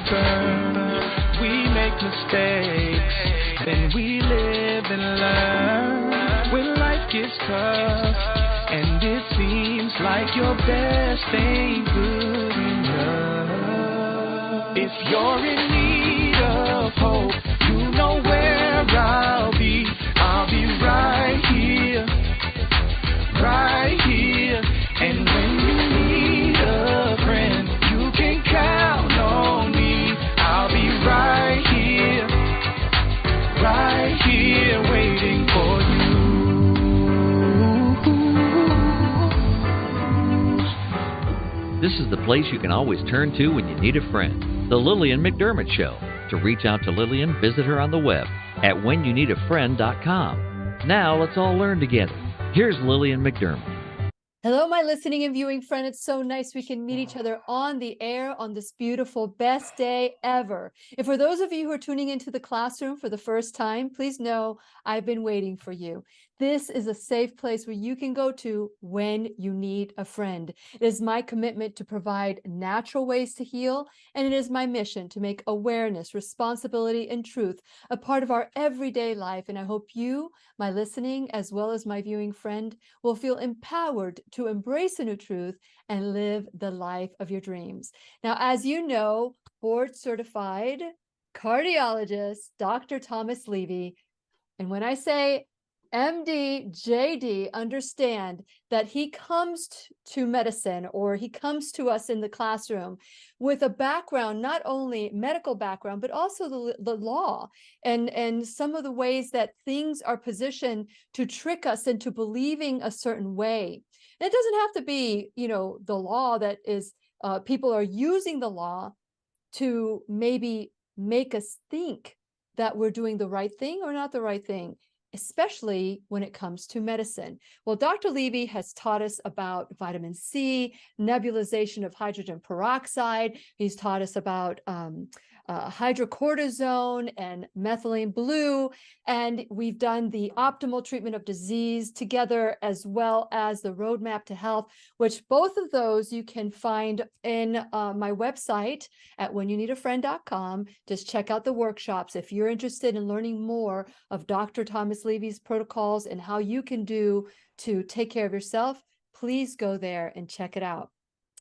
turn. We make mistakes, then we live and learn. When life gets tough, and it seems like your best ain't good enough. If you're in need of hope, you know where I'll be. I'll be right here, right here. And when you need a friend, you can count on me. I'll be right here, waiting for you. This is the place you can always turn to when you need a friend. The Lillian McDermott Show. To reach out to Lillian, visit her on the web at whenyouneedafriend.com. Now let's all learn together. Here's Lillian McDermott. Hello, my listening and viewing friend. It's so nice we can meet each other on the air on this beautiful best day ever. And for those of you who are tuning into the classroom for the first time, please know I've been waiting for you. This is a safe place where you can go to when you need a friend. It is my commitment to provide natural ways to heal, and it is my mission to make awareness, responsibility, and truth a part of our everyday life. And I hope you, my listening, as well as my viewing friend, will feel empowered to embrace a new truth and live the life of your dreams. Now, as you know, board certified cardiologist, Dr. Thomas Levy, and when I say MD, JD, understand that he comes to medicine, or he comes to us in the classroom with a background, not only medical background, but also the law and some of the ways that things are positioned to trick us into believing a certain way. And it doesn't have to be, the law that is, people are using the law to maybe make us think that we're doing the right thing or not the right thing, especially when it comes to medicine. Well, Dr. Levy has taught us about vitamin C, nebulization of hydrogen peroxide. He's taught us about hydrocortisone and methylene blue, and we've done the optimal treatment of disease together, as well as the roadmap to health, which both of those you can find in my website at whenyouneedafriend.com. Just check out the workshops if you're interested in learning more of Dr. Thomas Levy's protocols and how you can do to take care of yourself. Please go there and check it out.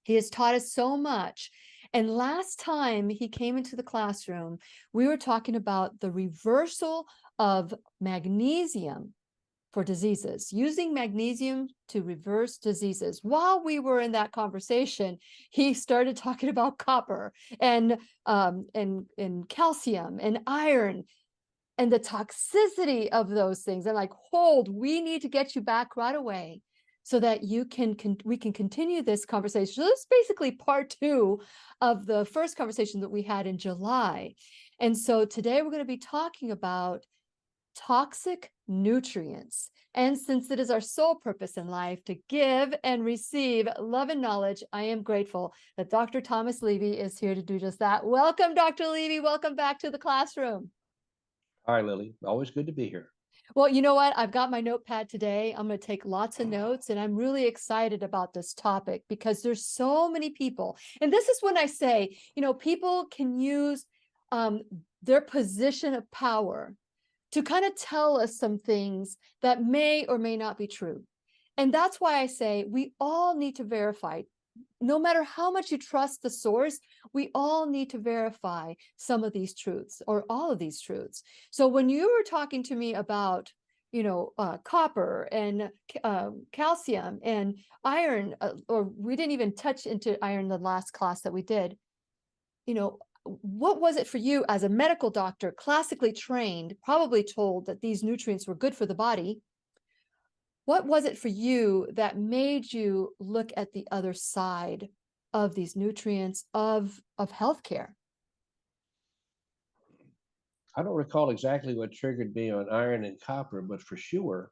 He has taught us so much. And last time he came into the classroom, we were talking about the reversal of magnesium for diseases, using magnesium to reverse diseases. While we were in that conversation, he started talking about copper and calcium and iron and the toxicity of those things. And like, we need to get you back right away so that we can continue this conversation. So this is basically part 2 of the first conversation that we had in July. And so today we're going to be talking about toxic nutrients. And since it is our sole purpose in life to give and receive love and knowledge, I am grateful that Dr. Thomas Levy is here to do just that. Welcome, Dr. Levy. Welcome back to the classroom. Hi, Lily. Always good to be here. Well, you know what? I've got my notepad today. I'm going to take lots of notes, and I'm really excited about this topic because there's so many people. And this is when I say, people can use their position of power to kind of tell us some things that may or may not be true. And that's why I say we all need to verify. No matter how much you trust the source, we all need to verify some of these truths or all of these truths. So when you were talking to me about, copper and calcium and iron, or we didn't even touch into iron the last class that we did, what was it for you as a medical doctor, classically trained, probably told that these nutrients were good for the body? What was it for you that made you look at the other side of these nutrients of healthcare? I don't recall exactly what triggered me on iron and copper, but for sure,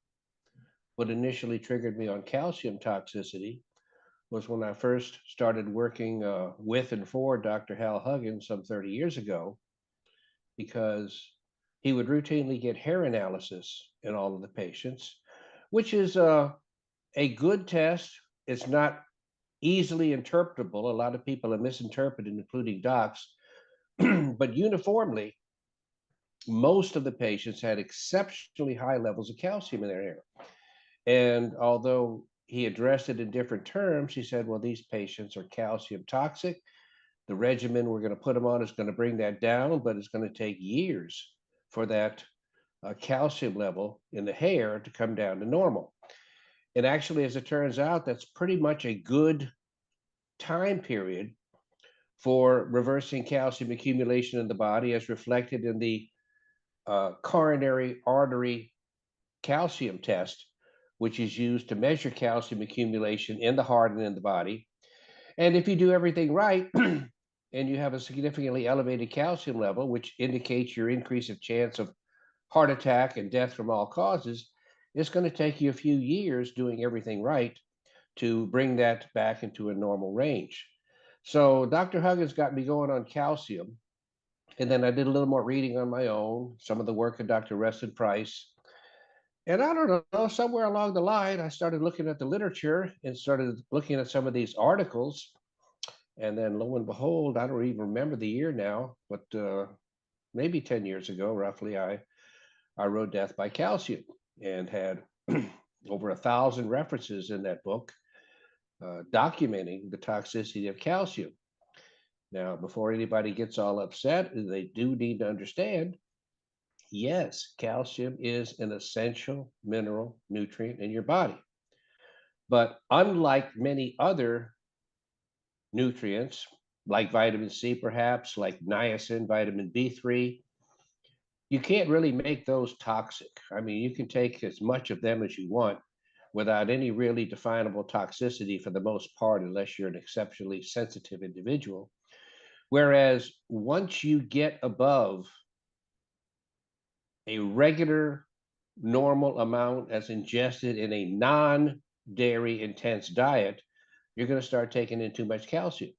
what initially triggered me on calcium toxicity was when I first started working with and for Dr. Hal Huggins some 30 years ago, because he would routinely get hair analysis in all of the patients, which is a good test. It's not easily interpretable. A lot of people are misinterpreted, including docs, but uniformly, most of the patients had exceptionally high levels of calcium in their hair. And although he addressed it in different terms, he said, well, these patients are calcium toxic. The regimen we're going to put them on is going to bring that down, but it's going to take years for that calcium level in the hair to come down to normal. And actually, as it turns out, that's pretty much a good time period for reversing calcium accumulation in the body, as reflected in the coronary artery calcium test, which is used to measure calcium accumulation in the heart and in the body. And if you do everything right, and you have a significantly elevated calcium level, which indicates your increase of chance of heart attack and death from all causes, it's going to take you a few years doing everything right to bring that back into a normal range. So Dr. Huggins got me going on calcium. And then I did a little more reading on my own, some of the work of Dr. Reston Price. And I don't know, somewhere along the line, I started looking at the literature and started looking at some of these articles. And then lo and behold, I don't even remember the year now, but maybe 10 years ago, roughly, I wrote Death by Calcium and had over 1,000 references in that book documenting the toxicity of calcium. Now, before anybody gets all upset, they do need to understand, yes, calcium is an essential mineral nutrient in your body. But unlike many other nutrients, like vitamin C, perhaps, like niacin, vitamin B3, you can't really make those toxic. I mean, you can take as much of them as you want without any really definable toxicity for the most part, unless you're an exceptionally sensitive individual. Whereas once you get above a regular normal amount as ingested in a non-dairy intense diet, you're going to start taking in too much calcium.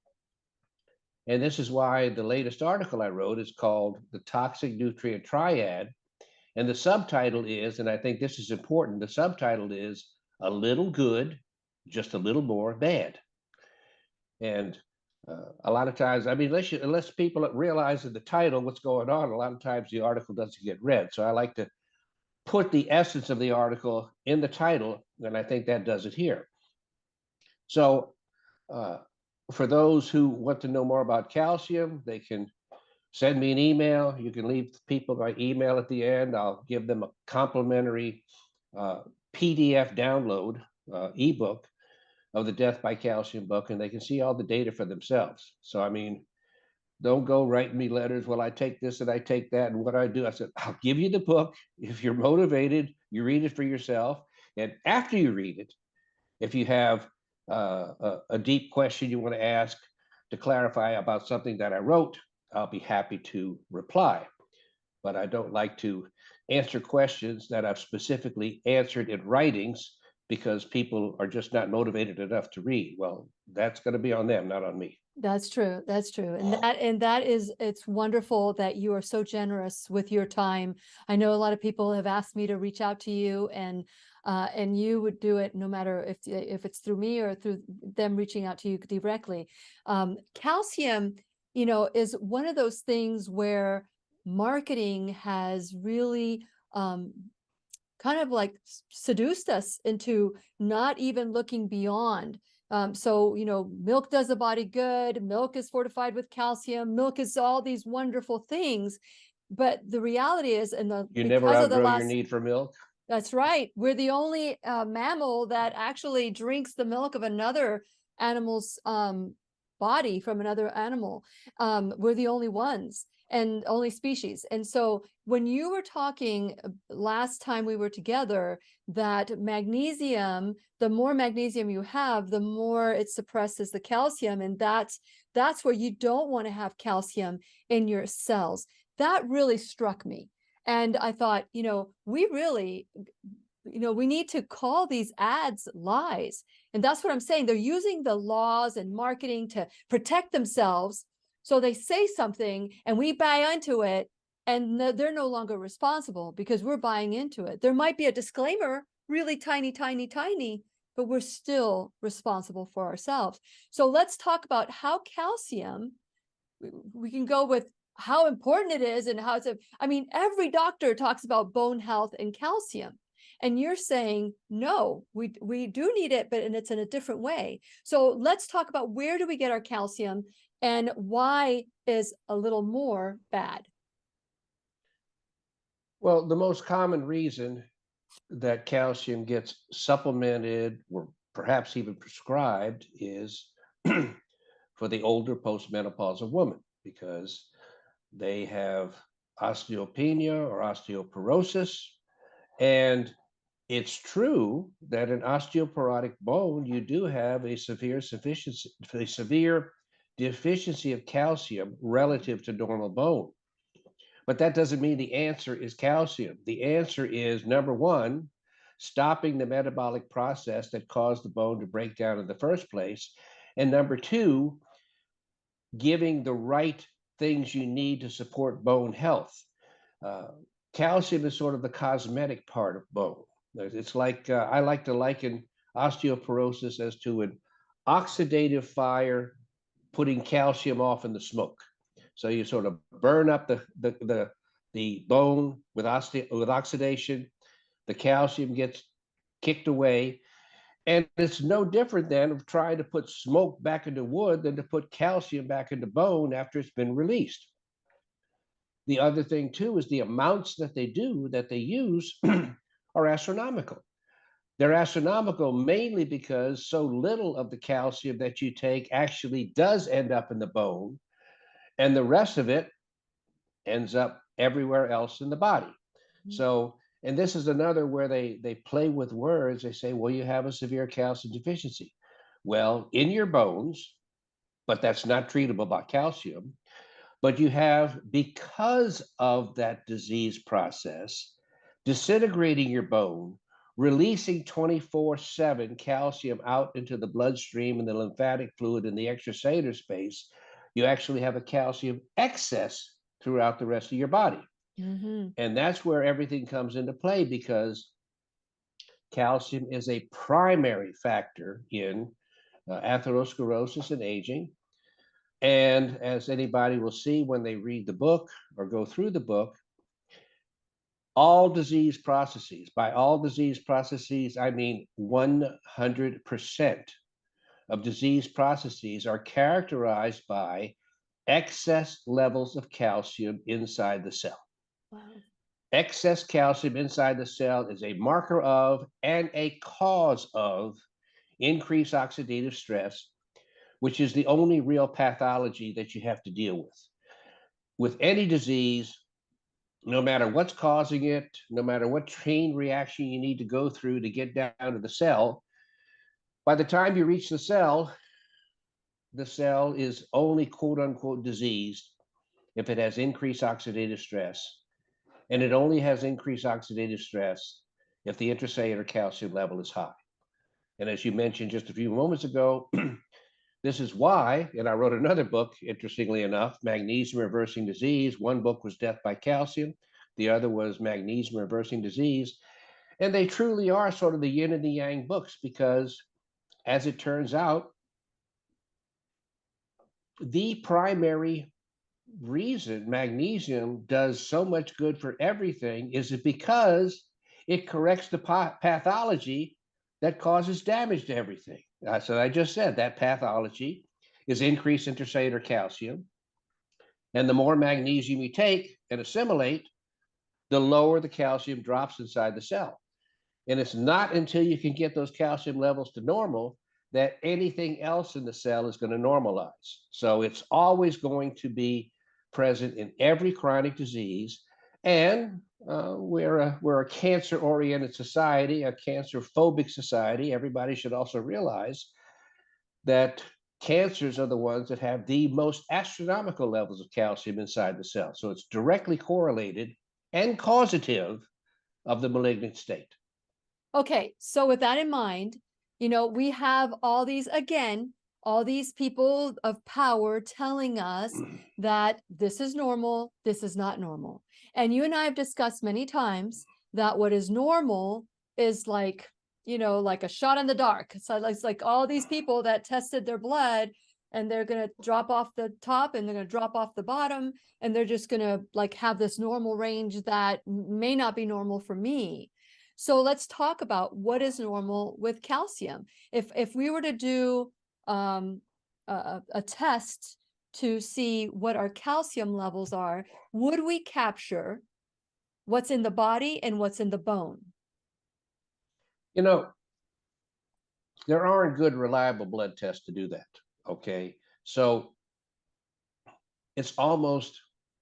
And this is why the latest article I wrote is called The Toxic Nutrient Triad. And the subtitle is, and I think this is important, the subtitle is A Little Good, Just a Little More Bad. And a lot of times, I mean, unless people realize in the title what's going on, a lot of times the article doesn't get read. So I like to put the essence of the article in the title, and I think that does it here. So for those who want to know more about calcium, they can send me an email. You can leave people by email at the end. I'll give them a complimentary PDF download ebook of the Death by Calcium book, and they can see all the data for themselves. So, I mean, don't go writing me letters, well, I take this and I take that, and what I do, I said, I'll give you the book. If you're motivated, you read it for yourself. And after you read it, if you have a deep question you want to ask to clarify about something that I wrote, I'll be happy to reply. But I don't like to answer questions that I've specifically answered in writings because people are just not motivated enough to read. Well, that's going to be on them, not on me. That's true. That's true. And that is, it's wonderful that you are so generous with your time. I know a lot of people have asked me to reach out to you, and you would do it no matter if it's through me or through them reaching out to you directly. Calcium, is one of those things where marketing has really kind of like seduced us into not even looking beyond. So, milk does the body good. Milk is fortified with calcium. Milk is all these wonderful things. But the reality is, you never outgrow your need for milk. That's right. We're the only mammal that actually drinks the milk of another animal's body from another animal. We're the only ones and only species. And so when you were talking last time we were together, that magnesium, the more magnesium you have, the more it suppresses the calcium. And that's where you don't want to have calcium in your cells. That really struck me. And I thought, we really, we need to call these ads lies. And that's what I'm saying. They're using the laws and marketing to protect themselves. So they say something and we buy into it, and they're no longer responsible because we're buying into it. There might be a disclaimer, really tiny, tiny, tiny, but we're still responsible for ourselves. So let's talk about how calcium, we can go with how important it is and how it's I mean, every doctor talks about bone health and calcium. And you're saying, no, we do need it, but and it's in a different way. So let's talk about where do we get our calcium and why is a little more bad? Well, the most common reason that calcium gets supplemented or perhaps even prescribed is for the older postmenopausal woman because they have osteopenia or osteoporosis. And it's true that in osteoporotic bone, you do have a severe deficiency of calcium relative to normal bone. But that doesn't mean the answer is calcium. The answer is number one, stopping the metabolic process that caused the bone to break down in the first place. And number two, giving the right things you need to support bone health. Uh, Calcium is sort of the cosmetic part of bone. It's like I like to liken osteoporosis as to an oxidative fire putting calcium off in the smoke. So you sort of burn up the bone with oxidation. The calcium gets kicked away, and it's no different than of trying to put smoke back into wood than to put calcium back into bone after it's been released. The other thing too is the amounts that they use are astronomical. They're astronomical mainly because so little of the calcium that you take actually does end up in the bone, and the rest of it ends up everywhere else in the body. So, and this is another where they play with words. They say, well, you have a severe calcium deficiency. Well, in your bones, but that's not treatable by calcium. But you have, because of that disease process, disintegrating your bone, releasing 24/7 calcium out into the bloodstream and the lymphatic fluid and the extracellular space, you actually have a calcium excess throughout the rest of your body. Mm-hmm. And that's where everything comes into play because calcium is a primary factor in atherosclerosis and aging. And as anybody will see when they read the book or go through the book, all disease processes, by all disease processes, I mean 100% of disease processes are characterized by excess levels of calcium inside the cell. Wow. Excess calcium inside the cell is a marker of and a cause of increased oxidative stress, which is the only real pathology that you have to deal with. With any disease, no matter what's causing it, no matter what chain reaction you need to go through to get down to the cell, by the time you reach the cell is only quote unquote diseased if it has increased oxidative stress. And it only has increased oxidative stress if the intracellular calcium level is high. And as you mentioned just a few moments ago, this is why, and I wrote another book, interestingly enough, Magnesium Reversing Disease. One book was Death by Calcium. The other was Magnesium Reversing Disease. And they truly are sort of the yin and the yang books because, as it turns out, the primary reason magnesium does so much good for everything is it because it corrects the pathology that causes damage to everything. So I just said that pathology is increased intracellular calcium. And the more magnesium you take and assimilate, the lower the calcium drops inside the cell. And it's not until you can get those calcium levels to normal that anything else in the cell is going to normalize. So it's always going to be present in every chronic disease. And we're a cancer-oriented society, a cancer-phobic society. Everybody should also realize that cancers are the ones that have the most astronomical levels of calcium inside the cell. So it's directly correlated and causative of the malignant state. Okay, so with that in mind, we have all these people of power telling us that this is normal, this is not normal. And you and I have discussed many times that what is normal is like a shot in the dark. So it's like all these people that tested their blood and they're going to drop off the top and they're going to drop off the bottom, and they're just going to like have this normal range that may not be normal for me. So let's talk about what is normal with calcium. If we were to do a test to see what our calcium levels are, would we capture what's in the body and what's in the bone? You know, there aren't good, reliable blood tests to do that. Okay. So it's almost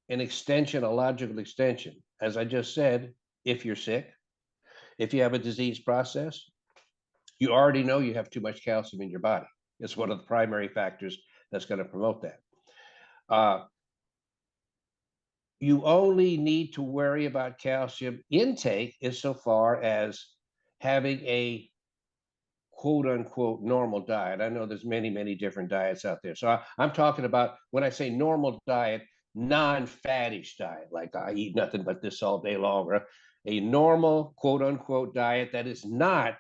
an extension, a logical extension. As I just said, if you're sick, if you have a disease process, you already know you have too much calcium in your body. It's one of the primary factors that's going to promote that. You only need to worry about calcium intake insofar as having a quote unquote normal diet. I know there's many, many different diets out there. So I'm talking about, when I say normal diet, non-fattish diet, like I eat nothing but this all day long, or a normal quote unquote diet that is not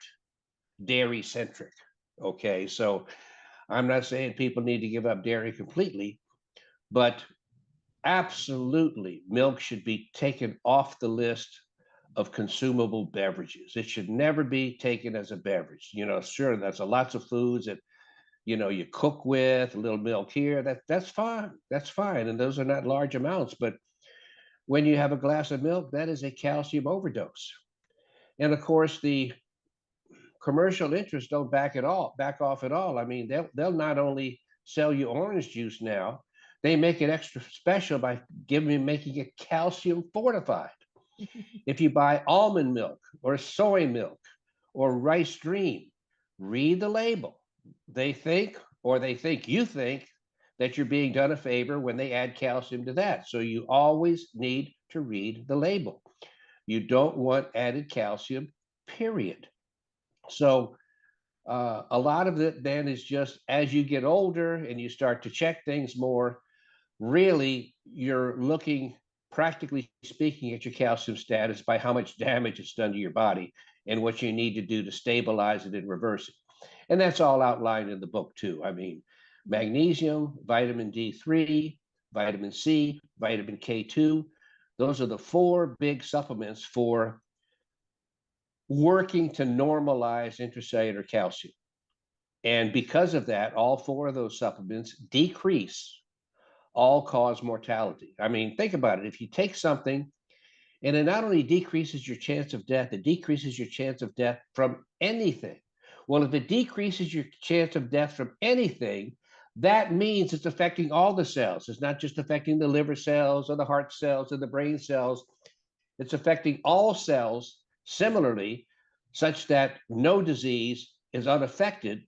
dairy centric. Okay. So I'm not saying people need to give up dairy completely, but absolutely milk should be taken off the list of consumable beverages. It should never be taken as a beverage. You know, sure, that's a lots of foods that, you know, you cook with a little milk here. That's fine. That's fine. And those are not large amounts. But when you have a glass of milk, that is a calcium overdose. And of course, the commercial interests don't back off at all. I mean, they'll not only sell you orange juice now, they make it extra special by making it calcium fortified. If you buy almond milk or soy milk or rice dream, read the label. They think, or they think you think, that you're being done a favor when they add calcium to that. So you always need to read the label. You don't want added calcium, period. So a lot of it then is just as you get older and you start to check things more, really you're looking, practically speaking, at your calcium status by how much damage it's done to your body and what you need to do to stabilize it and reverse it. And that's all outlined in the book too. I mean, magnesium, vitamin D3, vitamin C, vitamin K2, those are the four big supplements for working to normalize intracellular calcium. And because of that, all four of those supplements decrease all-cause mortality. I mean, think about it. If you take something and it not only decreases your chance of death, it decreases your chance of death from anything. Well, if it decreases your chance of death from anything, that means it's affecting all the cells. It's not just affecting the liver cells or the heart cells or the brain cells. It's affecting all cells similarly, such that no disease is unaffected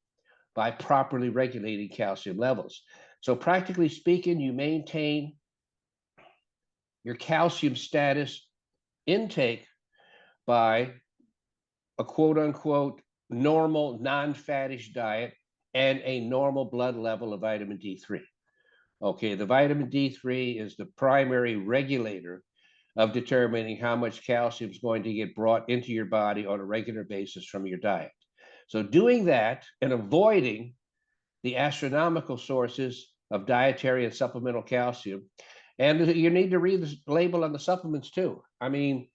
by properly regulating calcium levels. So practically speaking, you maintain your calcium status intake by a quote unquote normal non-fattish diet and a normal blood level of vitamin D3. Okay, the vitamin D3 is the primary regulator of determining how much calcium is going to get brought into your body on a regular basis from your diet. So doing that and avoiding the astronomical sources of dietary and supplemental calcium. And you need to read the label on the supplements too. I mean,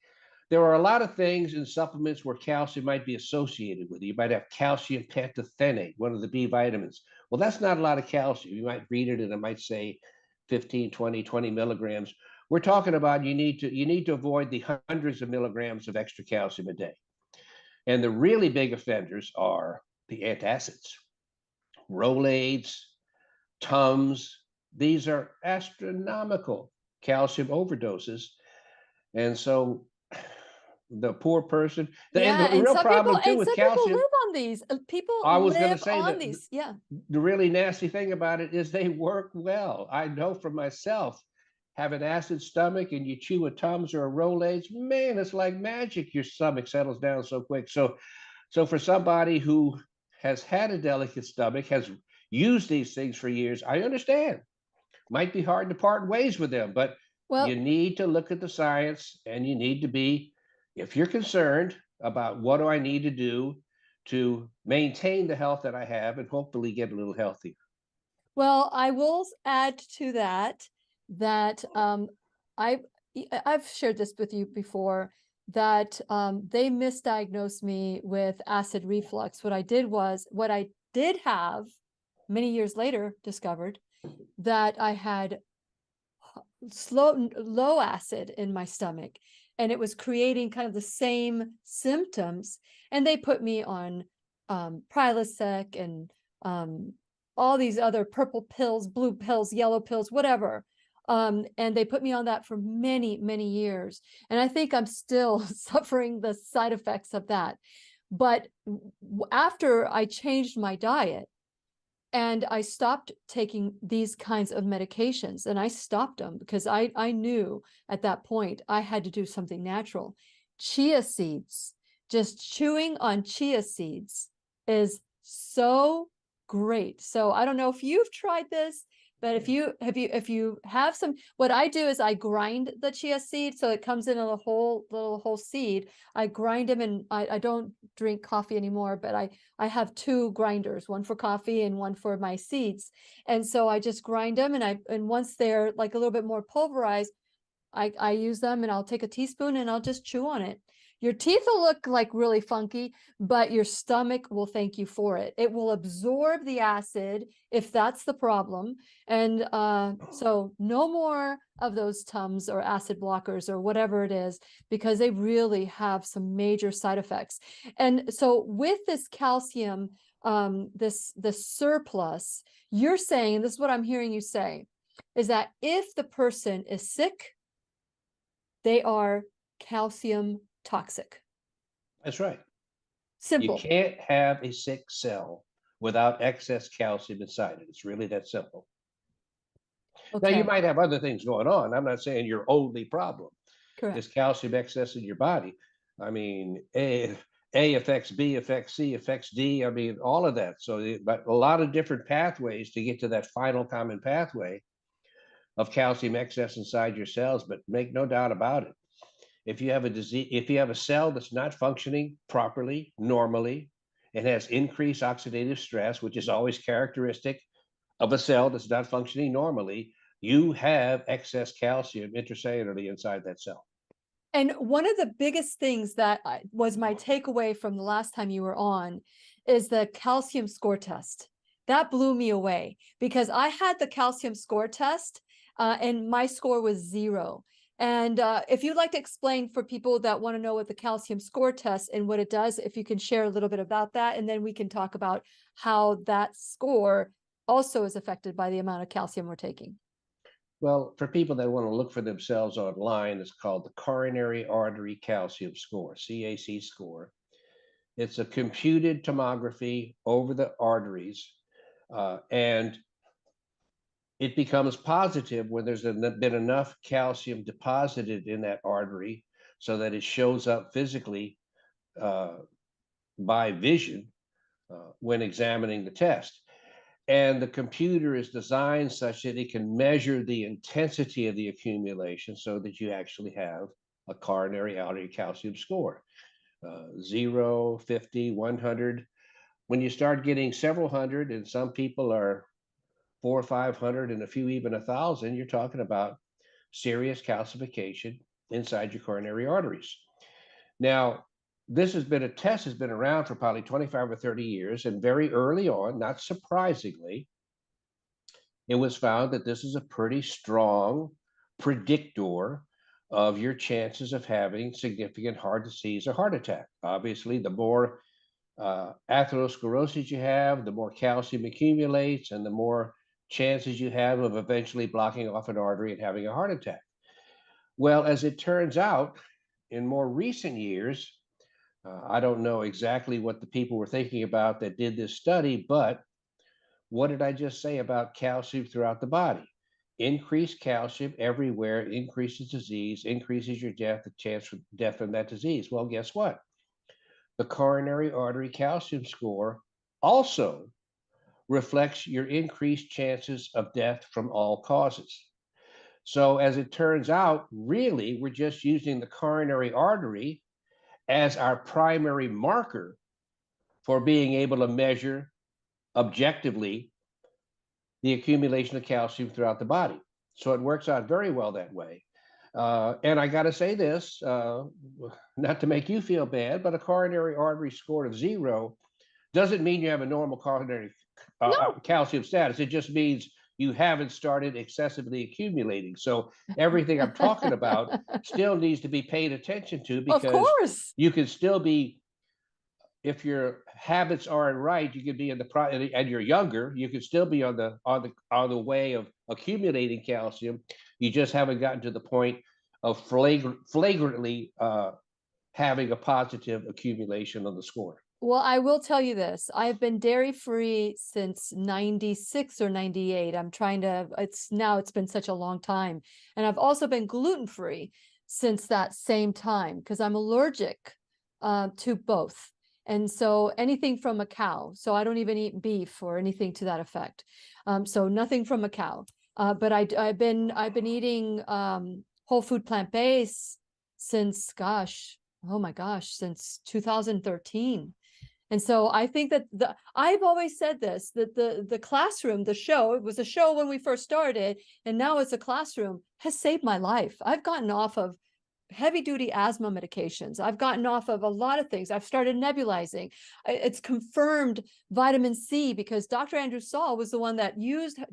there are a lot of things in supplements where calcium might be associated with it. You might have calcium pantothenate, one of the B vitamins. Well, that's not a lot of calcium. You might read it and it might say 15, 20 milligrams. We're talking about you need to avoid the hundreds of milligrams of extra calcium a day. And the really big offenders are the antacids, Rolaids, Tums. These are astronomical calcium overdoses. And so the poor person, Yeah, and the and real some problem people too with some people calcium, live on these. People I was going to live say on that these. Yeah. the really nasty thing about it is they work well. I know for myself, have an acid stomach and you chew a Tums or a Rolaids, man, it's like magic. Your stomach settles down so quick. So for somebody who has had a delicate stomach, has used these things for years, I understand. Might be hard to part ways with them, but you Well, need to look at the science and you need to be, if you're concerned about what do I need to do to maintain the health that I have and hopefully get a little healthier. Well, I will add to that that I I've shared this with you before that they misdiagnosed me with acid reflux. What I did have many years later discovered that I had low acid in my stomach, and it was creating kind of the same symptoms. And they put me on Prilosec and all these other purple pills, blue pills, yellow pills, whatever. And they put me on that for many, many years. And I think I'm still suffering the side effects of that. But after I changed my diet, and I stopped taking these kinds of medications, and I stopped them because I knew at that point I had to do something natural. Chia seeds, just chewing on chia seeds is so great. So I don't know if you've tried this, but if you have some, what I do is I grind the chia seed so it comes in a whole seed. I grind them, and I don't drink coffee anymore, but I have two grinders, one for coffee and one for my seeds. And so I just grind them, and once they're like a little bit more pulverized, I use them, and I'll take a teaspoon and I'll just chew on it. Your teeth will look like really funky, but your stomach will thank you for it. It will absorb the acid if that's the problem. And so no more of those Tums or acid blockers or whatever it is, because they really have some major side effects. And so with this calcium, this surplus, you're saying, and this is what I'm hearing you say, is that if the person is sick, they are calcium toxic. That's right. Simple. You can't have a sick cell without excess calcium inside it. It's really that simple. Now, you Okay. might have other things going on. I'm not saying your only problem is Correct. calcium excess in your body. I mean, A affects B, affects C, affects D. I mean, all of that. So, but a lot of different pathways to get to that final common pathway of calcium excess inside your cells. But make no doubt about it. If you have a disease, if you have a cell that's not functioning properly, normally, and has increased oxidative stress, which is always characteristic of a cell that's not functioning normally, you have excess calcium intracellularly inside that cell. And one of the biggest things that was my takeaway from the last time you were on is the calcium score test. That blew me away because I had the calcium score test and my score was 0. And if you'd like to explain for people that want to know what the calcium score test and what it does, if you can share a little bit about that, and then we can talk about how that score also is affected by the amount of calcium we're taking. Well, for people that want to look for themselves online, it's called the coronary artery calcium score, CAC score. It's a computed tomography over the arteries, and it becomes positive when there's been enough calcium deposited in that artery so that it shows up physically by vision when examining the test. And the computer is designed such that it can measure the intensity of the accumulation so that you actually have a coronary artery calcium score. 0, 50, 100. When you start getting several hundred, and some people are 400 or 500, and a few even 1,000, you're talking about serious calcification inside your coronary arteries. Now, this has been a test has been around for probably 25 or 30 years, and very early on, not surprisingly, it was found that this is a pretty strong predictor of your chances of having significant heart disease or heart attack. Obviously, the more atherosclerosis you have, the more calcium accumulates, and the more chances you have of eventually blocking off an artery and having a heart attack. Well, as it turns out, in more recent years, I don't know exactly what the people were thinking about that did this study, but what did I just say about calcium throughout the body? Increased calcium everywhere increases disease, increases your death, the chance for death from that disease. Well, guess what? The coronary artery calcium score also reflects your increased chances of death from all causes. So, as it turns out, really, we're just using the coronary artery as our primary marker for being able to measure objectively the accumulation of calcium throughout the body. So it works out very well that way. And I got to say this, not to make you feel bad, but a coronary artery score of 0 doesn't mean you have a normal coronary No. calcium status. It just means you haven't started excessively accumulating. So everything I'm talking about still needs to be paid attention to, Of because course. you can still be, if your habits aren't right, you could be in the and you're younger, you could still be on the way of accumulating calcium. You just haven't gotten to the point of flagrantly having a positive accumulation on the score. Well, I will tell you this. I've been dairy-free since 96 or 98. It's been such a long time. And I've also been gluten-free since that same time because I'm allergic to both. And so anything from a cow. So I don't even eat beef or anything to that effect. So nothing from a cow. But I've been eating whole food plant-based since, oh my gosh, since 2013. And so I think that I've always said this, that the classroom, the show, it was a show when we first started, and now it's a classroom, has saved my life. I've gotten off of heavy duty asthma medications. I've gotten off of a lot of things. I've started nebulizing. It's confirmed vitamin C because Dr. Andrew Saul was the one that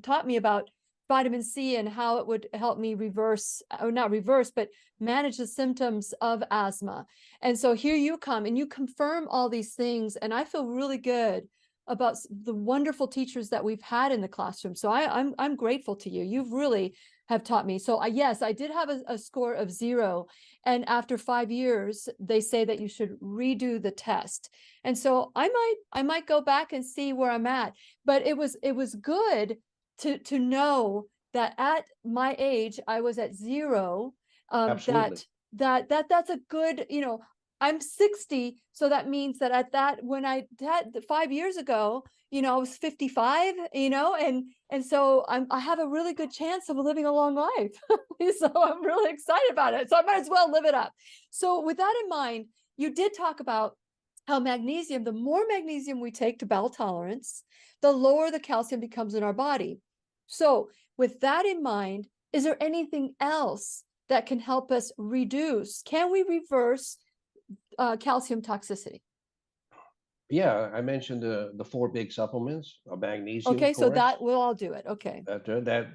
taught me about vitamin C and how it would help me not reverse, but manage the symptoms of asthma. And so here you come and you confirm all these things. And I feel really good about the wonderful teachers that we've had in the classroom. So I'm grateful to you. You've really have taught me. So yes, I did have a score of 0. And after 5 years, they say that you should redo the test. And so I might go back and see where I'm at. But it was good to know that at my age, I was at 0. Absolutely. That's a good, I'm 60. So that means that when I had 5 years ago, I was 55, and so I have a really good chance of living a long life. So I'm really excited about it. So I might as well live it up. So with that in mind, you did talk about how magnesium, the more magnesium we take to bowel tolerance, the lower the calcium becomes in our body. So with that in mind, is there anything else that can help us reduce? Can we reverse calcium toxicity? Yeah, I mentioned the 4 big supplements of magnesium. Okay, of so course. that we'll all do it. Okay. That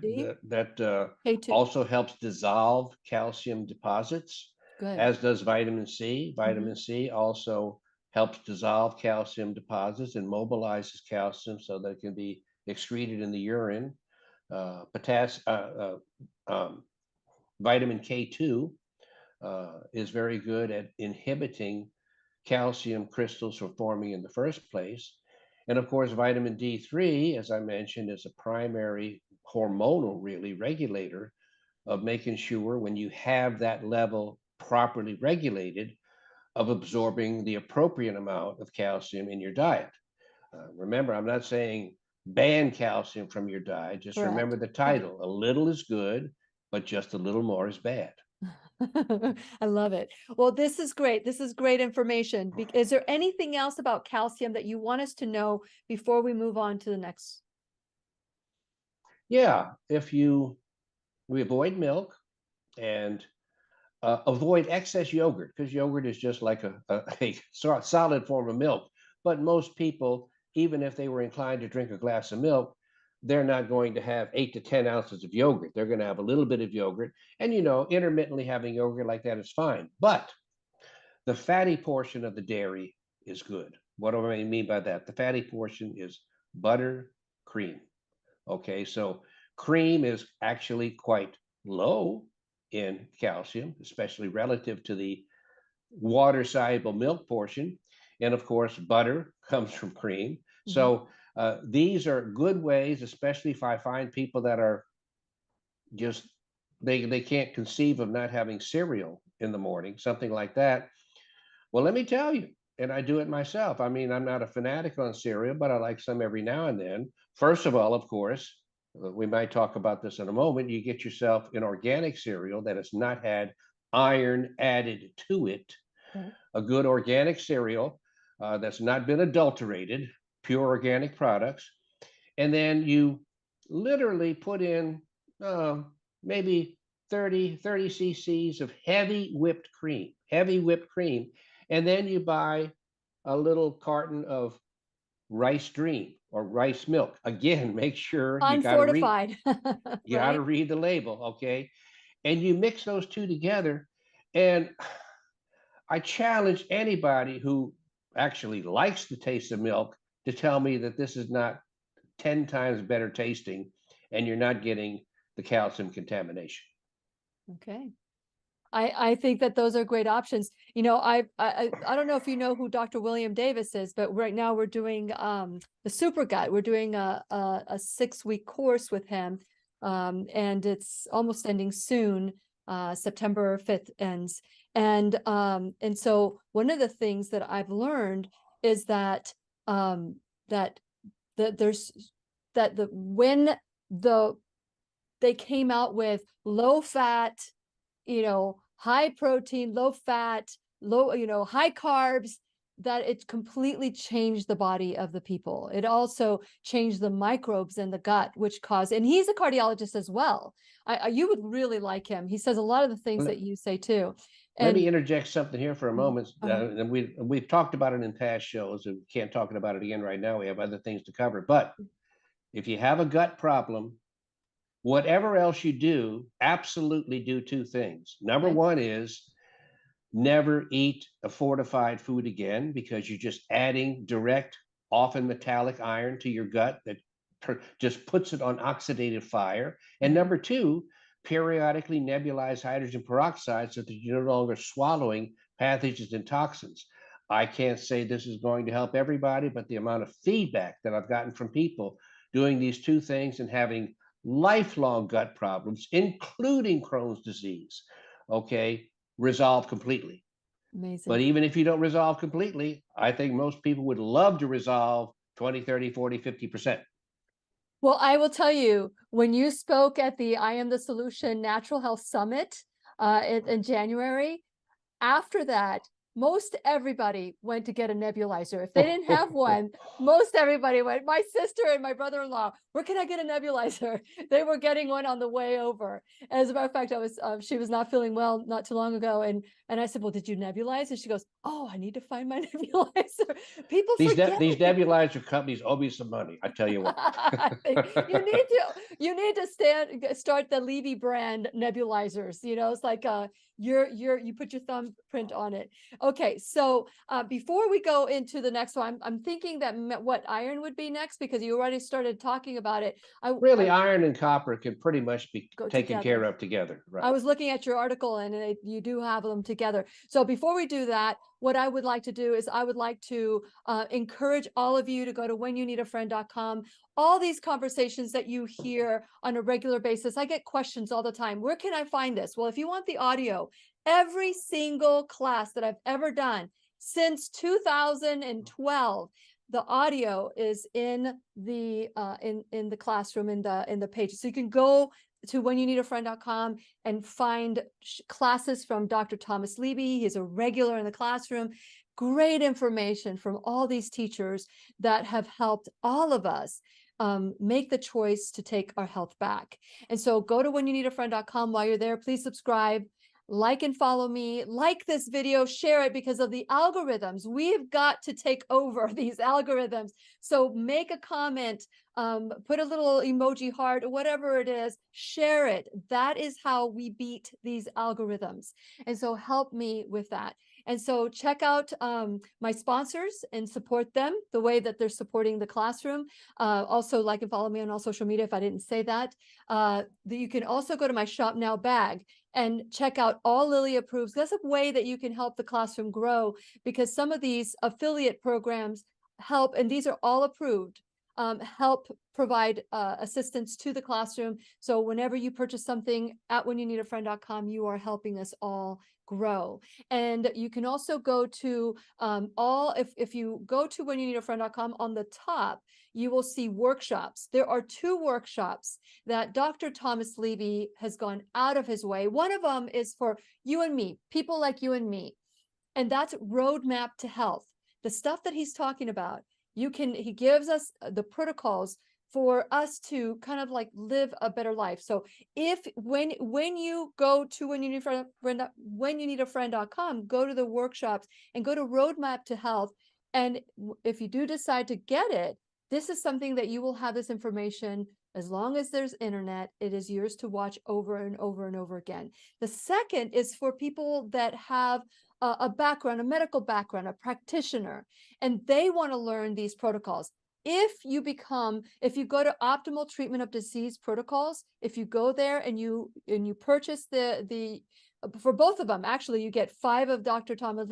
K2. also helps dissolve calcium deposits, Good. as does vitamin C. Vitamin C also helps dissolve calcium deposits and mobilizes calcium so that it can be excreted in the urine. Vitamin K2 is very good at inhibiting calcium crystals from forming in the first place. And of course, vitamin D3, as I mentioned, is a primary hormonal, really, regulator of making sure when you have that level properly regulated of absorbing the appropriate amount of calcium in your diet. Remember, I'm not saying ban calcium from your diet. Just Correct. remember the title. A little is good, but just a little more is bad. I love it. Well, this is great. This is great information. Is there anything else about calcium that you want us to know before we move on to the next? Yeah, we avoid milk and avoid excess yogurt, because yogurt is just like a solid form of milk. But most people, even if they were inclined to drink a glass of milk, they're not going to have 8 to 10 ounces of yogurt. They're going to have a little bit of yogurt. And, intermittently having yogurt like that is fine. But the fatty portion of the dairy is good. What do I mean by that? The fatty portion is butter, cream. Okay, so cream is actually quite low in calcium, especially relative to the water-soluble milk portion. And of course, butter comes from cream. So these are good ways, especially if I find people that are just, they can't conceive of not having cereal in the morning, something like that. Well, let me tell you, and I do it myself. I mean, I'm not a fanatic on cereal, but I like some every now and then. First of all, of course, we might talk about this in a moment. You get yourself an organic cereal that has not had iron added to it. A good organic cereal that's not been adulterated, pure organic products. And then you literally put in maybe 30 cc's of heavy whipped cream, and then you buy a little carton of rice dream or rice milk. Again, make sure Unfortified, you got to right? read the label, okay? And you mix those two together. And I challenge anybody who actually likes the taste of milk to tell me that this is not 10 times better tasting and you're not getting the calcium contamination. Okay. I think that those are great options. You know, I don't know if you know who Dr. William Davis is, but right now we're doing the Super Gut. We're doing a 6-week course with him, and it's almost ending soon. September 5th ends, and so one of the things that I've learned is that that there's that when they came out with low fat, high protein, low fat, high carbs, that it completely changed the body of the people. It also changed the microbes in the gut, which caused, and he's a cardiologist as well. You would really like him. He says a lot of the things that you say too. Let And me interject something here for a moment. And we've talked about it in past shows, and we can't talk about it again right now. We have other things to cover. But if you have a gut problem, whatever else you do, absolutely do two things. Number one is never eat a fortified food again, because you're just adding direct, often metallic iron to your gut that just puts it on oxidative fire. And number two, periodically nebulize hydrogen peroxide so that you're no longer swallowing pathogens and toxins. I can't say this is going to help everybody, but the amount of feedback that I've gotten from people doing these two things and having lifelong gut problems, including Crohn's disease, okay, resolve completely. amazing. But even if you don't resolve completely, I think most people would love to resolve 20, 30, 40, 50%. Well, I will tell you, when you spoke at the I Am the Solution Natural Health Summit in January, after that, most everybody went to get a nebulizer. If they didn't have one, most everybody went. My sister and my brother-in-law, where can I get a nebulizer? They were getting one on the way over. As a matter of fact, she was not feeling well not too long ago, and I said, well, did you nebulize? And she goes, oh, I need to find my nebulizer. People forget. These nebulizer companies owe me some money, I tell you what. you need to start the Levy brand nebulizers. It's like you put your thumbprint on it. Okay, so before we go into the next one, I'm thinking that what iron would be next, because you already started talking about it. Really, iron and copper can pretty much be taken care of together. Right. I was looking at your article, and you do have them together. So before we do that, what I would like to do is I would like to encourage all of you to go to whenyounneedafriend.com. All these conversations that you hear on a regular basis, I get questions all the time. Where can I find this? Well, if you want the audio, every single class that I've ever done since 2012, the audio is in the classroom in the page. So you can go to whenyounneedafriend.com and find classes from Dr. Thomas Levy. He's a regular in the classroom. Great information from all these teachers that have helped all of us make the choice to take our health back. And so go to whenyounneedafriend.com. While you're there, please subscribe, like and follow me, like this video, share it, because of the algorithms. We've got to take over these algorithms. So make a comment, put a little emoji heart or whatever it is, share it. That is how we beat these algorithms. And so help me with that. And so check out my sponsors and support them the way that they're supporting the classroom. Also like and follow me on all social media if I didn't say that. You can also go to my Shop Now bag and check out all Lily Approves. That's a way that you can help the classroom grow, because some of these affiliate programs help, and these are all approved, help provide assistance to the classroom. So whenever you purchase something at whenyounneedafriend.com, you are helping us all grow. And you can also go to if you go to whenyounneedafriend.com, on the top, you will see workshops. There are 2 workshops that Dr. Thomas Levy has gone out of his way. One of them is for you and me, people like you and me. And that's Roadmap to Health. The stuff that he's talking about, he gives us the protocols for us to kind of like live a better life. So if when you go to whenyounneedafriend.com, go to the workshops and go to Roadmap to Health. And if you do decide to get it, this is something that you will have this information as long as there's internet. It is yours to watch over and over and over again. The second is for people that have a background, a medical background, a practitioner, and they want to learn these protocols. If you go to Optimal Treatment of Disease Protocols, if you go there and you purchase the for both of them, actually, you get 5 of Dr. Thomas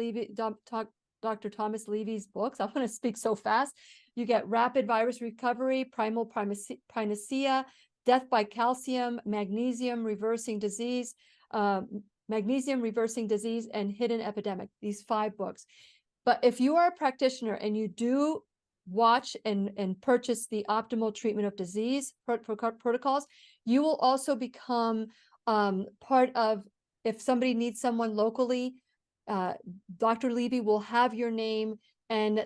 Levy's books. I want to speak so fast. You get Rapid Virus Recovery, Primal Panacea, Death by Calcium, Magnesium Reversing Disease, and Hidden Epidemic, these 5 books. But if you are a practitioner and you do watch and purchase the Optimal Treatment of Disease protocols, you will also become part of, if somebody needs someone locally, Dr. Levy will have your name, and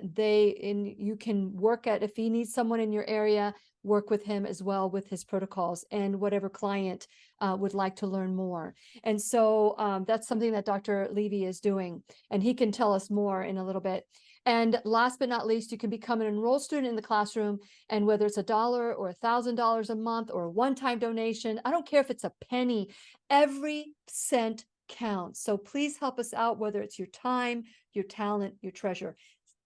you can work if he needs someone in your area, work with him as well with his protocols and whatever client would like to learn more. And so that's something that Dr. Levy is doing, and he can tell us more in a little bit. And last but not least, you can become an enrolled student in the classroom, and whether it's $1 or $1,000 a month or a one-time donation, I don't care if it's a penny, every cent counts. So please help us out, whether it's your time, your talent, your treasure.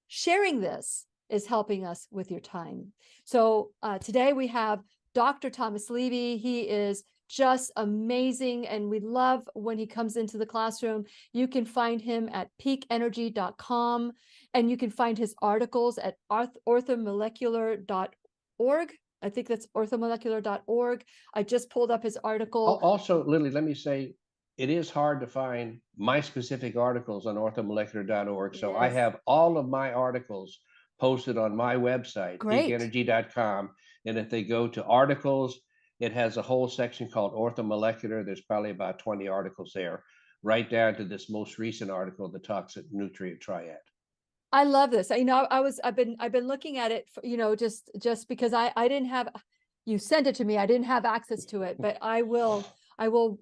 Sharing this is helping us with your time. So today we have Dr. Thomas Levy. He is just amazing, and we love when he comes into the classroom. You can find him at peakenergy.com, and you can find his articles at orthomolecular.org. I think that's orthomolecular.org. I just pulled up his article. Also, Lily, let me say, it is hard to find my specific articles on orthomolecular.org. So I have all of my articles posted on my website, peakenergy.com. And if they go to articles, it has a whole section called orthomolecular. There's probably about 20 articles there, right down to this most recent article, the toxic nutrient triad. I love this. I've been looking at it, just because I didn't have, you sent it to me. I didn't have access to it, but I will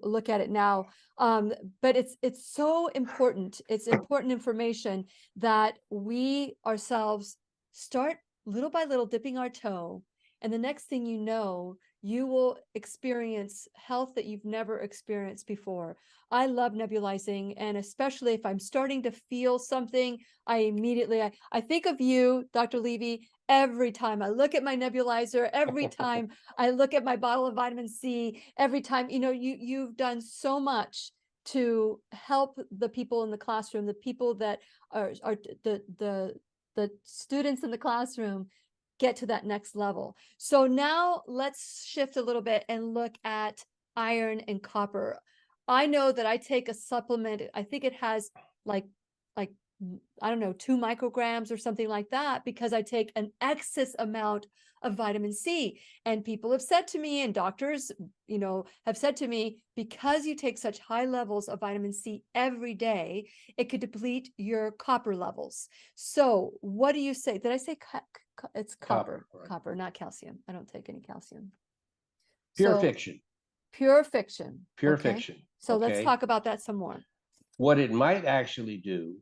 look at it now. But it's so important. It's important information that we ourselves start little by little dipping our toe. And the next thing you know, you will experience health that you've never experienced before. I love nebulizing, and especially if I'm starting to feel something, I think of you, Dr. Levy, every time I look at my nebulizer, every time I look at my bottle of vitamin C, every time, you've done so much to help the people in the classroom, the people that are the students in the classroom get to that next level. So now let's shift a little bit and look at iron and copper. I know that I take a supplement. I think it has like I don't know, 2 micrograms or something like that, because I take an excess amount of vitamin C. And people have said to me, and doctors, have said to me, because you take such high levels of vitamin C every day, it could deplete your copper levels. So what do you say? Did I say it's copper? Right. Copper, not calcium. I don't take any calcium. Pure fiction. Pure fiction. Pure fiction. So let's talk about that some more. What it might actually do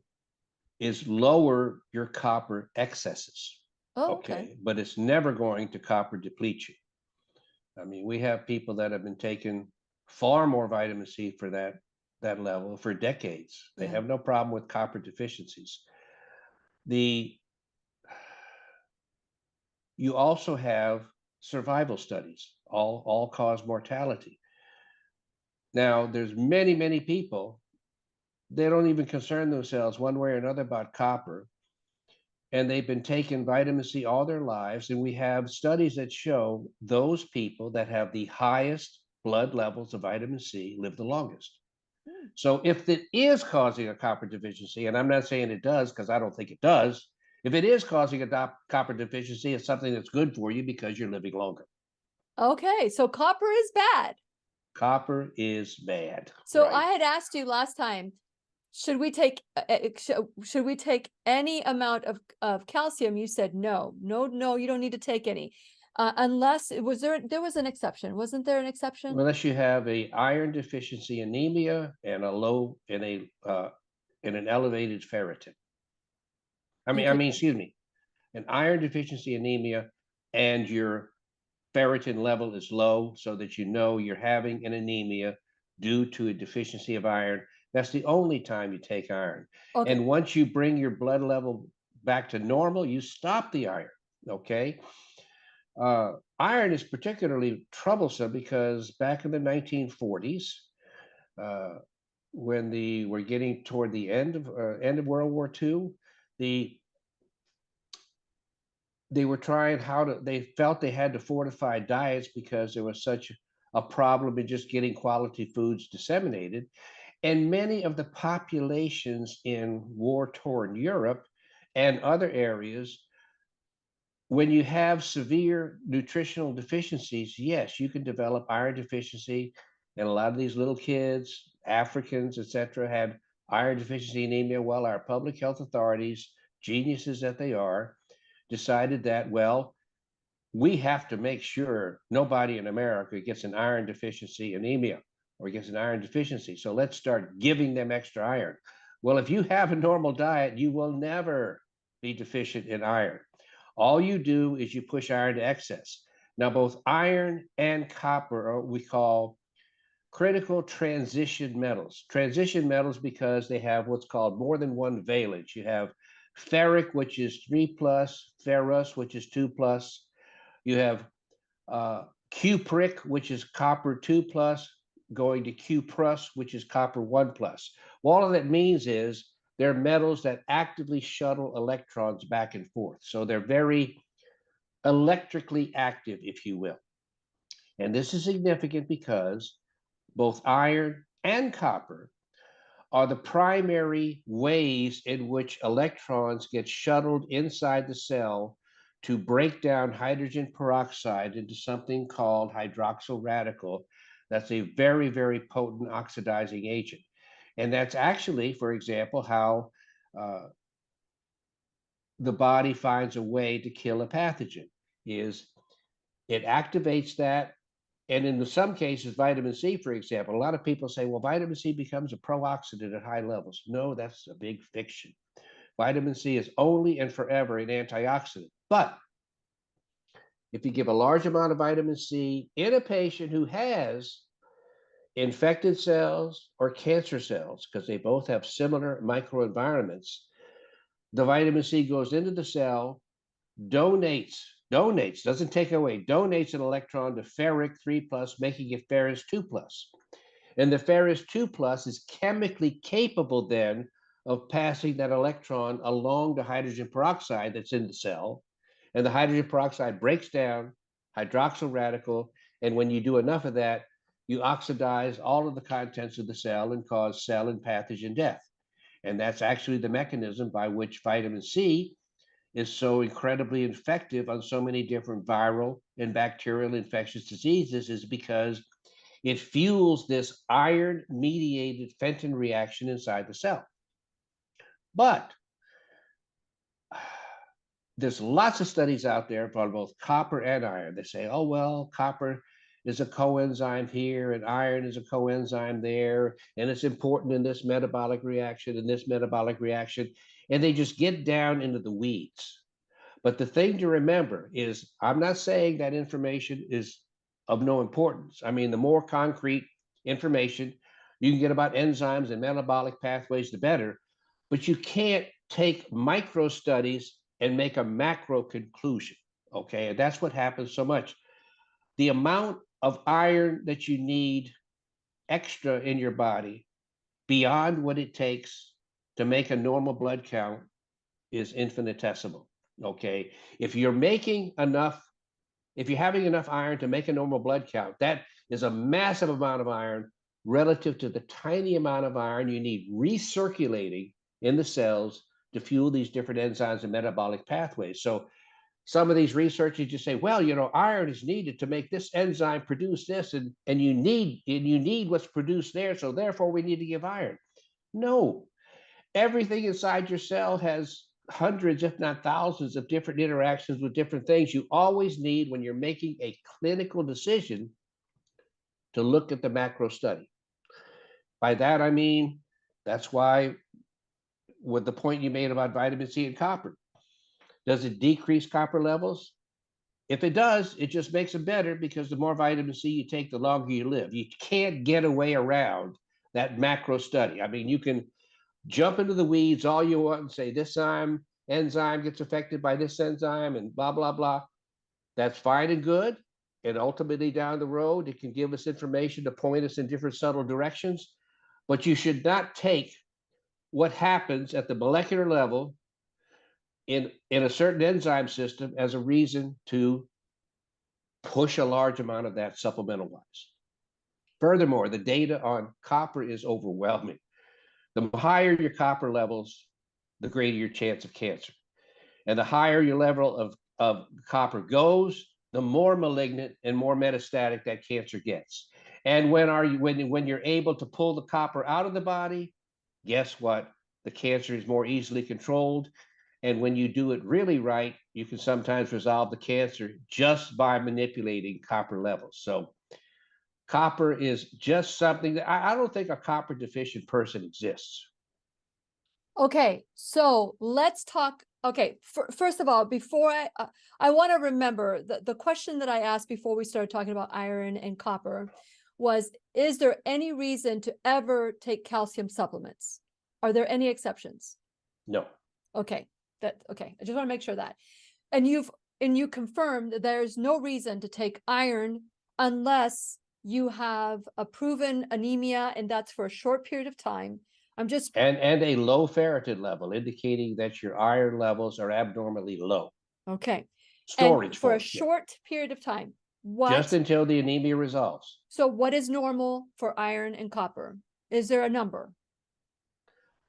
is lower your copper excesses. Oh, okay. But it's never going to copper deplete you. I mean, we have people that have been taking far more vitamin C for that level for decades. They have no problem with copper deficiencies. You also have survival studies, all-cause mortality. Now, there's many, many people, they don't even concern themselves one way or another about copper, and they've been taking vitamin C all their lives. And we have studies that show those people that have the highest blood levels of vitamin C live the longest. So if it is causing a copper deficiency, and I'm not saying it does because I don't think it does, if it is causing a copper deficiency, it's something that's good for you because you're living longer. Okay, so copper is bad. Copper is bad. So right. I had asked you last time, should we take any amount of calcium? You said no, you don't need to take any. Unless, there was an exception, wasn't there an exception? Unless you have a iron deficiency anemia and a low and an elevated ferritin. Excuse me, an iron deficiency anemia and your ferritin level is low, so that you know you're having an anemia due to a deficiency of iron. That's the only time you take iron. Okay. And once you bring your blood level back to normal, you stop the iron. Okay. Iron is particularly troublesome because back in the 1940s, when we're getting toward the end of World War II, they were trying they felt they had to fortify diets because there was such a problem in just getting quality foods disseminated. And many of the populations in war-torn Europe and other areas, when you have severe nutritional deficiencies, yes, you can develop iron deficiency. And a lot of these little kids, Africans, etc., had iron deficiency anemia. Well, our public health authorities, geniuses that they are, decided that, well, we have to make sure nobody in America gets an iron deficiency anemia or gets an iron deficiency. So let's start giving them extra iron. Well, if you have a normal diet, you will never be deficient in iron. All you do is you push iron to excess. Now, both iron and copper are what we call critical transition metals. Transition metals because they have what's called more than one valence. You have ferric, which is 3+, ferrous, which is 2+. You have cupric, which is copper 2+, going to cuprous, which is copper 1+. Well, all that means is they're metals that actively shuttle electrons back and forth. So they're very electrically active, if you will. And this is significant because both iron and copper are the primary ways in which electrons get shuttled inside the cell to break down hydrogen peroxide into something called hydroxyl radical. That's a very, very potent oxidizing agent. And that's actually, for example, how the body finds a way to kill a pathogen, is it activates that. And in some cases, vitamin C, for example, a lot of people say, well, vitamin C becomes a pro-oxidant at high levels. No, that's a big fiction. Vitamin C is only and forever an antioxidant. But if you give a large amount of vitamin C in a patient who has infected cells or cancer cells, because they both have similar microenvironments, the vitamin C goes into the cell, donates, doesn't take away, donates an electron to ferric 3+, making it ferrous 2+. And the ferrous 2+ is chemically capable then of passing that electron along the hydrogen peroxide that's in the cell. And the hydrogen peroxide breaks down hydroxyl radical. And when you do enough of that, you oxidize all of the contents of the cell and cause cell and pathogen death. And that's actually the mechanism by which vitamin C is so incredibly effective on so many different viral and bacterial infectious diseases, is because it fuels this iron-mediated Fenton reaction inside the cell. But there's lots of studies out there on both copper and iron. They say, oh, well, copper is a coenzyme here and iron is a coenzyme there, and it's important in this metabolic reaction and this metabolic reaction. And they just get down into the weeds. But the thing to remember is, I'm not saying that information is of no importance. I mean, the more concrete information you can get about enzymes and metabolic pathways, the better. But you can't take micro studies and make a macro conclusion, okay? And that's what happens so much. The amount of iron that you need extra in your body beyond what it takes to make a normal blood count is infinitesimal, okay? If you're having enough iron to make a normal blood count, that is a massive amount of iron relative to the tiny amount of iron you need recirculating in the cells to fuel these different enzymes and metabolic pathways. So some of these researchers just say, well, iron is needed to make this enzyme produce this, and you need what's produced there, so therefore we need to give iron. No, everything inside your cell has hundreds, if not thousands, of different interactions with different things. You always need, when you're making a clinical decision, to look at the macro study. By that, I mean, that's why, with the point you made about vitamin C and copper, does it decrease copper levels? If it does, it just makes them better, because the more vitamin C you take, the longer you live. You can't get away around that macro study. I mean, you can jump into the weeds all you want and say this enzyme gets affected by this enzyme and blah, blah, blah. That's fine and good. And ultimately down the road, it can give us information to point us in different subtle directions. But you should not take what happens at the molecular level in a certain enzyme system as a reason to push a large amount of that supplemental wise. Furthermore, the data on copper is overwhelming. The higher your copper levels, the greater your chance of cancer. And the higher your level of copper goes, the more malignant and more metastatic that cancer gets. And when you're able to pull the copper out of the body, guess what? The cancer is more easily controlled. And when you do it really right, you can sometimes resolve the cancer just by manipulating copper levels. So copper is just something that I don't think a copper deficient person exists. Okay, so let's talk. Okay, first of all, before I want to remember the question that I asked before we started talking about iron and copper was, is there any reason to ever take calcium supplements? Are there any exceptions? No. Okay, okay. I just want to make sure that. And you confirmed that there's no reason to take iron unless you have a proven anemia, and that's for a short period of time. I'm just and a low ferritin level, indicating that your iron levels are abnormally low. Okay. Storage and for a forms, yeah. short period of time. Just until the anemia resolves. So what is normal for iron and copper? Is there a number?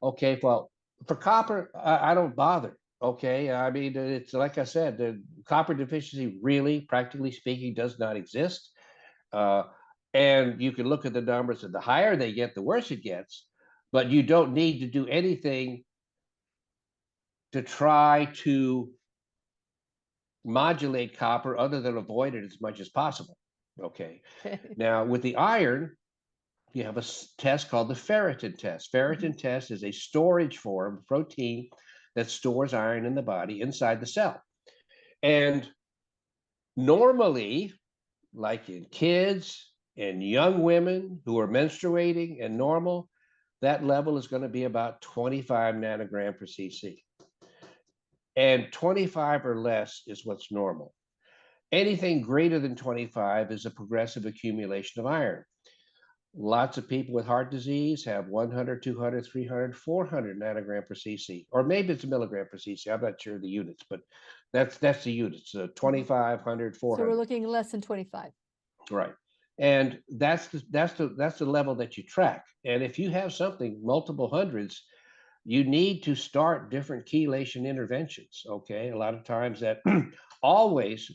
Okay, well, for copper, I don't bother. Okay, I mean, it's like I said, the copper deficiency really, practically speaking, does not exist. And you can look at the numbers, and the higher they get, the worse it gets. But you don't need to do anything to try to modulate copper other than avoid it as much as possible. Okay. Now, with the iron, you have a test called the ferritin test. Ferritin test is a storage form, protein that stores iron in the body inside the cell. And normally, like in kids and young women who are menstruating and normal, that level is going to be about 25 nanogram per cc. And 25 or less is what's normal. Anything greater than 25 is a progressive accumulation of iron. Lots of people with heart disease have 100, 200, 300, 400 nanogram per cc, or maybe it's a milligram per cc. I'm not sure the units, but that's the units, 25, 100, 400. So we're looking less than 25. Right. And that's the level that you track. And if you have something multiple hundreds, you need to start different chelation interventions. Okay. A lot of times that always,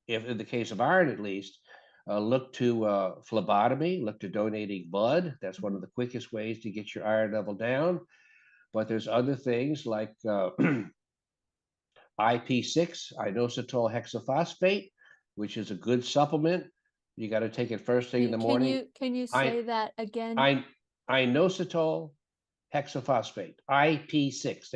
if in the case of iron at least, look to phlebotomy, look to donating blood. That's one of the quickest ways to get your iron level down. But there's other things like IP6, inositol hexaphosphate, which is a good supplement. You got to take it first thing in the morning. Can you say that again? Inositol hexaphosphate, IP6.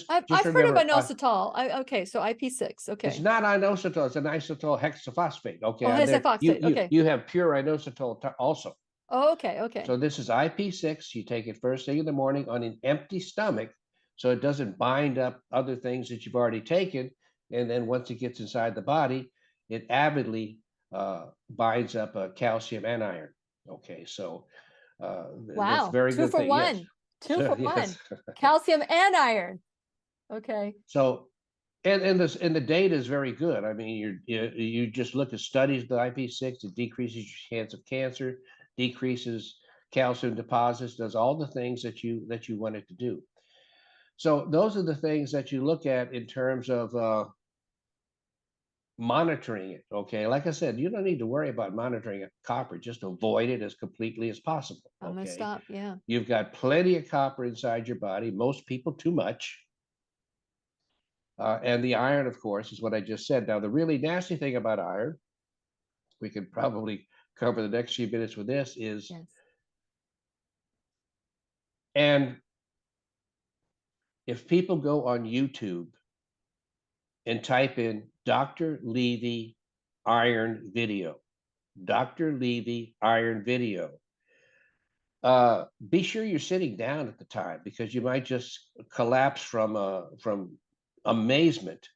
I've heard of inositol. Okay, so IP6. Okay. It's not inositol, it's an inositol hexaphosphate. Okay. Oh, hexaphosphate. Okay. You have pure inositol also. Oh, okay. Okay. So this is IP6. You take it first thing in the morning on an empty stomach, so it doesn't bind up other things that you've already taken. And then once it gets inside the body, it avidly binds up calcium and iron. Okay, so wow, that's very 2 good for thing. 1. Yes. 2 for Yes. 1. Calcium and iron. Okay. So, and the data is very good. I mean, you just look at studies of the IP6, it decreases your chance of cancer, decreases calcium deposits, does all the things that you want it to do. So those are the things that you look at in terms of monitoring it. Okay, like I said, you don't need to worry about monitoring copper. Just avoid it as completely as possible. I'm gonna stop. Yeah. You've got plenty of copper inside your body. Most people too much. And the iron, of course, is what I just said. Now, the really nasty thing about iron, we could probably cover the next few minutes with this, is, Yes. and if people go on YouTube and type in Dr. Levy iron video, Dr. Levy iron video, be sure you're sitting down at the time, because you might just collapse from amazement.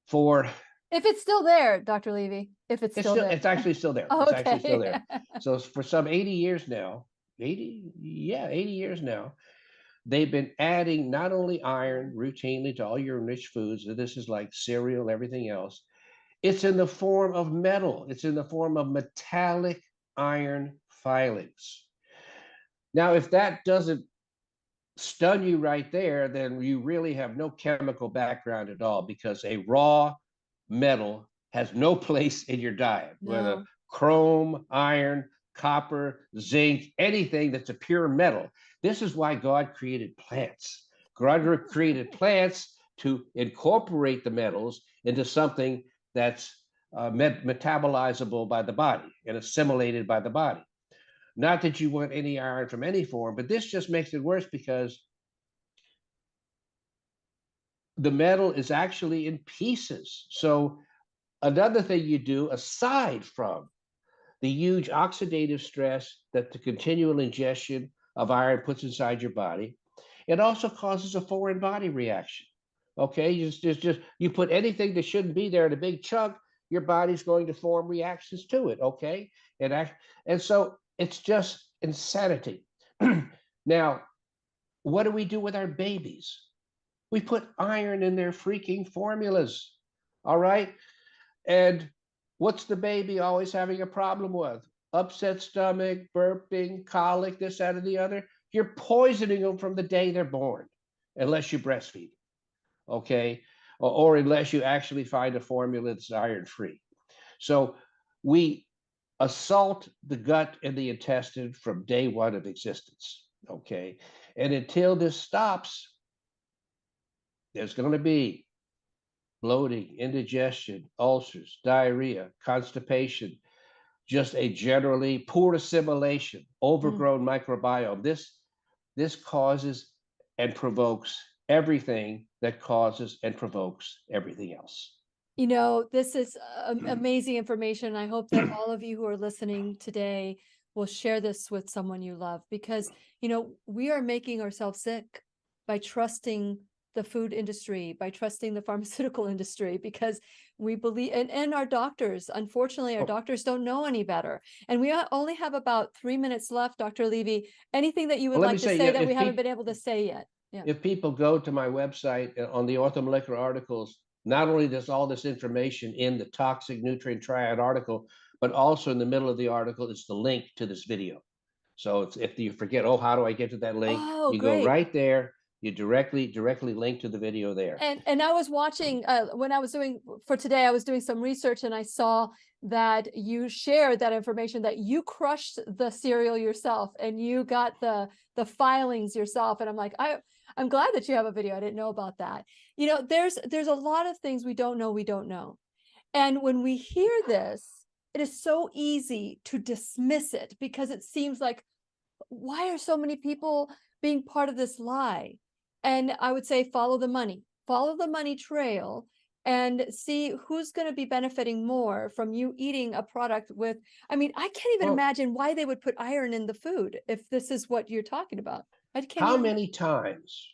For If it's still there, Dr. Levy, if it's still there. it's actually still there. Oh, It's actually still okay. there. So for some 80 years now, 80 years now, they've been adding not only iron routinely to all your rich foods, and this is like cereal, everything else. It's in the form of metal. It's in the form of metallic iron filings. Now, if that doesn't stun you right there, then you really have no chemical background at all, because a raw metal has no place in your diet, whether No. chrome, iron, copper, zinc, anything that's a pure metal. This is why God created plants. God created plants to incorporate the metals into something that's metabolizable by the body and assimilated by the body. Not that you want any iron from any form, but this just makes it worse, because the metal is actually in pieces. So another thing you do, aside from the huge oxidative stress that the continual ingestion of iron puts inside your body, it also causes a foreign body reaction. Okay, you put anything that shouldn't be there in a big chunk, your body's going to form reactions to it. Okay, and so it's just insanity. Now, what do we do with our babies? We put iron in their freaking formulas. All right, and what's the baby always having a problem with? Upset stomach, burping, colic, this, that, and the other. You're poisoning them from the day they're born, unless you breastfeed, okay? Or unless you actually find a formula that's iron-free. So we assault the gut and the intestine from day one of existence, okay? And until this stops, there's going to be bloating, indigestion, ulcers, diarrhea, constipation, just a generally poor assimilation, overgrown microbiome. This causes and provokes everything that causes and provokes everything else. You know, this is amazing information. I hope that all of you who are listening today will share this with someone you love, because, you know, we are making ourselves sick by trusting the food industry, by trusting the pharmaceutical industry, because we believe, and our doctors, unfortunately, our doctors don't know any better. And we only have about 3 minutes left, Dr. Levy. Anything that you would Well, let like me to say, say yeah, that if we haven't peop- been able to say yet? Yeah. if people go to my website on the orthomolecular articles, not only does all this information in the toxic nutrient triad article, but also in the middle of the article is the link to this video. So it's, if you forget, oh, how do I get to that link? Oh, You go great. right there. You directly link to the video there. And I was watching when I was doing for today, I was doing some research, and I saw that you shared that information, that you crushed the cereal yourself and you got the filings yourself. And I'm like, I'm glad that you have a video. I didn't know about that. You know, there's a lot of things we don't know. And when we hear this, it is so easy to dismiss it, because it seems like, why are so many people being part of this lie? And I would say, follow the money trail, and see who's going to be benefiting more from you eating a product with, I mean, I can't even imagine why they would put iron in the food if this is what you're talking about. I can't How even. many times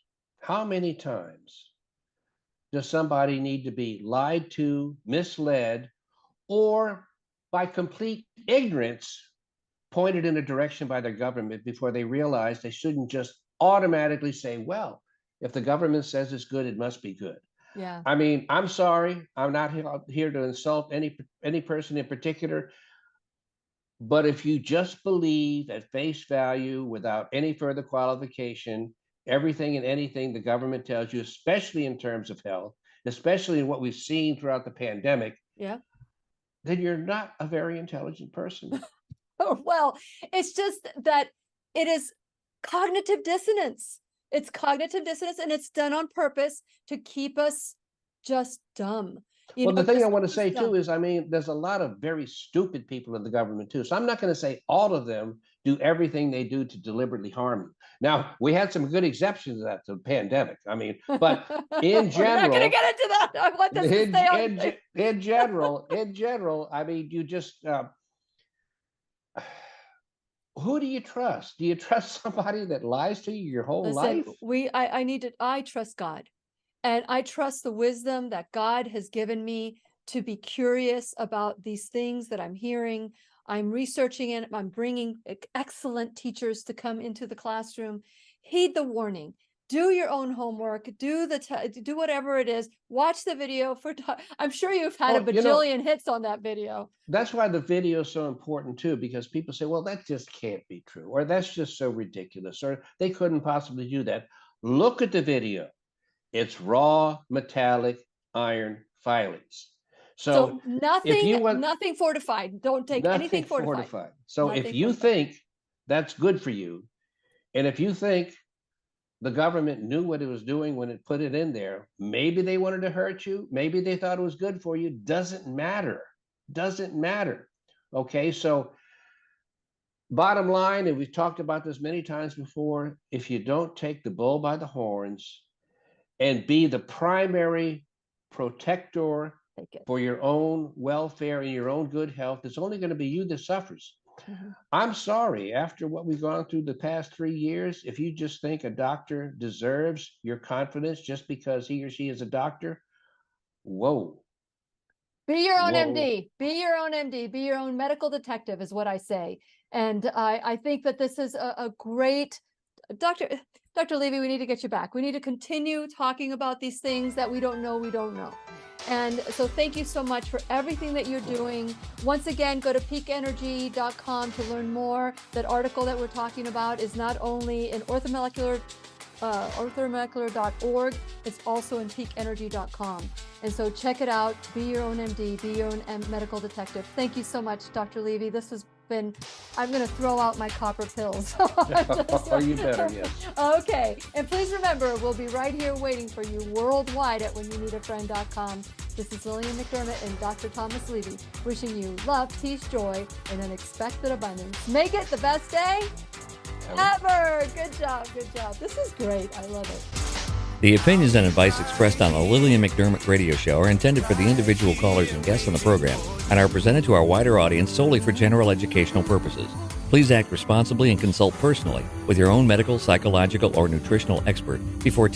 does somebody need to be lied to, misled, or by complete ignorance pointed in a direction by their government before they realize they shouldn't just automatically say, well, if the government says it's good, it must be good. Yeah. I mean, I'm sorry, I'm not here to insult any person in particular, but if you just believe at face value without any further qualification, everything and anything the government tells you, especially in terms of health, especially in what we've seen throughout the pandemic, Yeah. then you're not a very intelligent person. Oh, well, it's just that it is cognitive dissonance. It's cognitive dissonance, and it's done on purpose to keep us just dumb. Well, the thing I want to just say dumb. too is, I mean, there's a lot of very stupid people in the government too. So I'm not going to say all of them do everything they do to deliberately harm you. Now, we had some good exceptions to that, the pandemic. I mean, but in We're not going to general, get into that. I want this to stay on. in general, I mean, you just who do you trust? Do you trust somebody that lies to you your whole life? I trust God, and I trust the wisdom that God has given me to be curious about these things that I'm hearing. I'm researching it. I'm bringing excellent teachers to come into the classroom. Heed the warning. Do your own homework. Do whatever it is. Watch the video I'm sure you've had a bajillion hits on that video. That's why the video is so important too, because people say, well, that just can't be true, or that's just so ridiculous, or they couldn't possibly do that. Look at the video. It's raw metallic iron filings. So nothing fortified. Don't take anything fortified. So if you think that's good for you, and if you think the government knew what it was doing when it put it in there, maybe they wanted to hurt you, maybe they thought it was good for you, doesn't matter. Okay, so bottom line, and we've talked about this many times before, if you don't take the bull by the horns and be the primary protector for your own welfare and your own good health, it's only going to be you that suffers. Mm-hmm. I'm sorry, after what we've gone through the past 3 years, if you just think a doctor deserves your confidence just because he or she is a doctor, whoa. Be your own MD. Be your own MD. Be your own medical detective is what I say. And I think that this is a great Dr. Levy, we need to get you back. We need to continue talking about these things that we don't know. And so thank you so much for everything that you're doing. Once again, go to peakenergy.com to learn more. That article that we're talking about is not only in orthomolecular.org, it's also in peakenergy.com. And so check it out. Be your own MD, be your own medical detective. Thank you so much, Dr. Levy. This has been, I'm going to throw out my copper pills. Oh, you better, yes. Okay. And please remember, we'll be right here waiting for you worldwide at whenyounneedafriend.com. This is Lillian McDermott and Dr. Thomas Levy wishing you love, peace, joy, and unexpected abundance. Make it the best day ever. Good job. This is great. I love it. The opinions and advice expressed on the Lillian McDermott radio show are intended for the individual callers and guests on the program and are presented to our wider audience solely for general educational purposes. Please act responsibly and consult personally with your own medical, psychological, or nutritional expert before taking